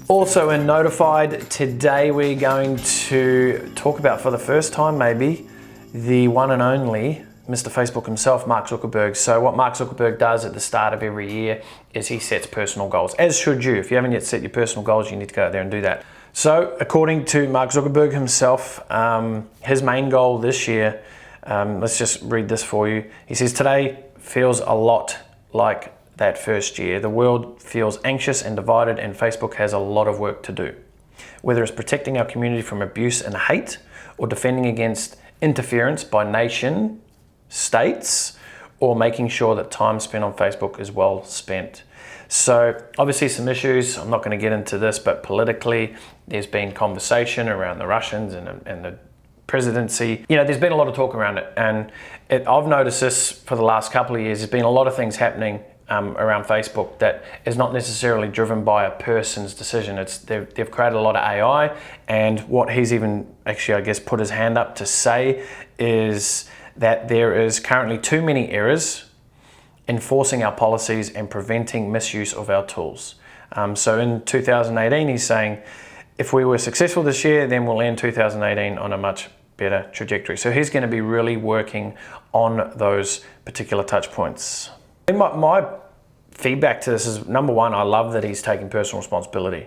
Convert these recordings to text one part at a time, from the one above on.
Also in Notified, today we're going to talk about, for the first time maybe, the one and only Mr. Facebook himself, Mark Zuckerberg. So what Mark Zuckerberg does at the start of every year is he sets personal goals, as should you. If you haven't yet set your personal goals, you need to go out there and do that. So according to Mark Zuckerberg himself, his main goal this year, let's just read this for you. He says, today feels a lot like that first year. The world feels anxious and divided, and Facebook has a lot of work to do. Whether it's protecting our community from abuse and hate, or defending against interference by nation states, or making sure that time spent on Facebook is well spent. So obviously some issues, I'm not going to get into this, but politically there's been conversation around the Russians and the presidency. You know, there's been a lot of talk around it, and I've noticed this for the last couple of years. There's been a lot of things happening around Facebook that is not necessarily driven by a person's decision. They've created a lot of AI, and what he's even actually, I guess, put his hand up to say is that there is currently too many errors enforcing our policies and preventing misuse of our tools. So in 2018, he's saying, if we were successful this year, then we'll end 2018 on a much better trajectory. So he's going to be really working on those particular touch points. My feedback to this is, number one, I love that he's taking personal responsibility,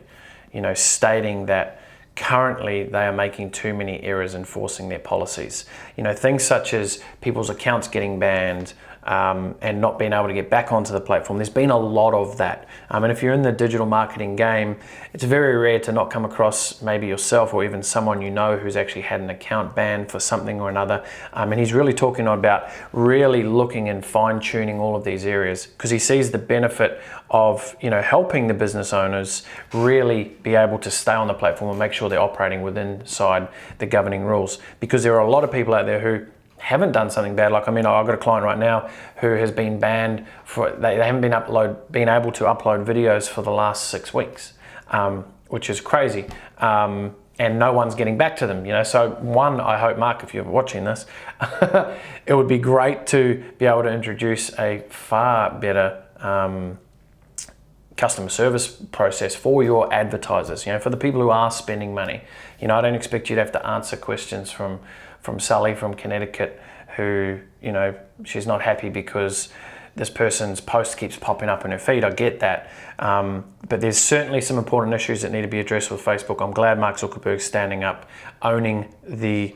you know, stating that currently they are making too many errors enforcing their policies. You know, things such as people's accounts getting banned, and not being able to get back onto the platform. There's been a lot of that. And if you're in the digital marketing game, it's very rare to not come across maybe yourself or even someone you know who's actually had an account banned for something or another. And he's really talking about really looking and fine-tuning all of these areas, because he sees the benefit of, you know, helping the business owners really be able to stay on the platform and make sure they're operating inside the governing rules. Because there are a lot of people out there who haven't done something bad. Like, I mean, I've got a client right now who has been banned for, they haven't been able to upload videos for the last 6 weeks, which is crazy. And no one's getting back to them, you know. So one, I hope, Mark, if you're watching this, it would be great to be able to introduce a far better customer service process for your advertisers, you know, for the people who are spending money. You know, I don't expect you to have to answer questions from Sally from Connecticut, who, you know, she's not happy because this person's post keeps popping up in her feed. I get that. But there's certainly some important issues that need to be addressed with Facebook. I'm glad Mark Zuckerberg's standing up, owning the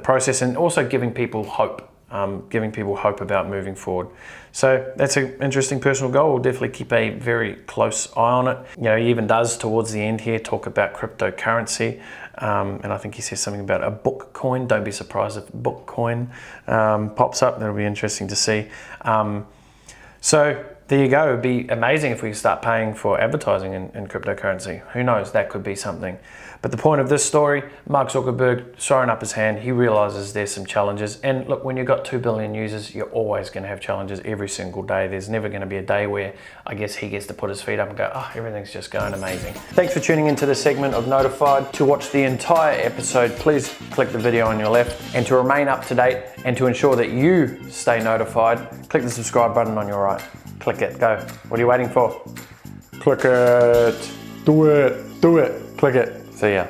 process, and also giving people hope. About moving forward. So that's an interesting personal goal. We'll definitely keep a very close eye on it. You know, he even does towards the end here talk about cryptocurrency. And I think he says something about a book coin. Don't be surprised if book coin pops up. That'll be interesting to see. So there you go. It'd be amazing if we start paying for advertising in cryptocurrency. Who knows? That could be something. But the point of this story, Mark Zuckerberg throwing up his hand. He realizes there's some challenges. And look, when you've got 2 billion users, you're always going to have challenges every single day. There's never going to be a day where, I guess, he gets to put his feet up and go, oh, everything's just going amazing. Thanks for tuning into this segment of Notified. To watch the entire episode, please click the video on your left. And to remain up to date and to ensure that you stay notified, click the subscribe button on your right. Click it, go. What are you waiting for? Click it, do it, click it. See ya.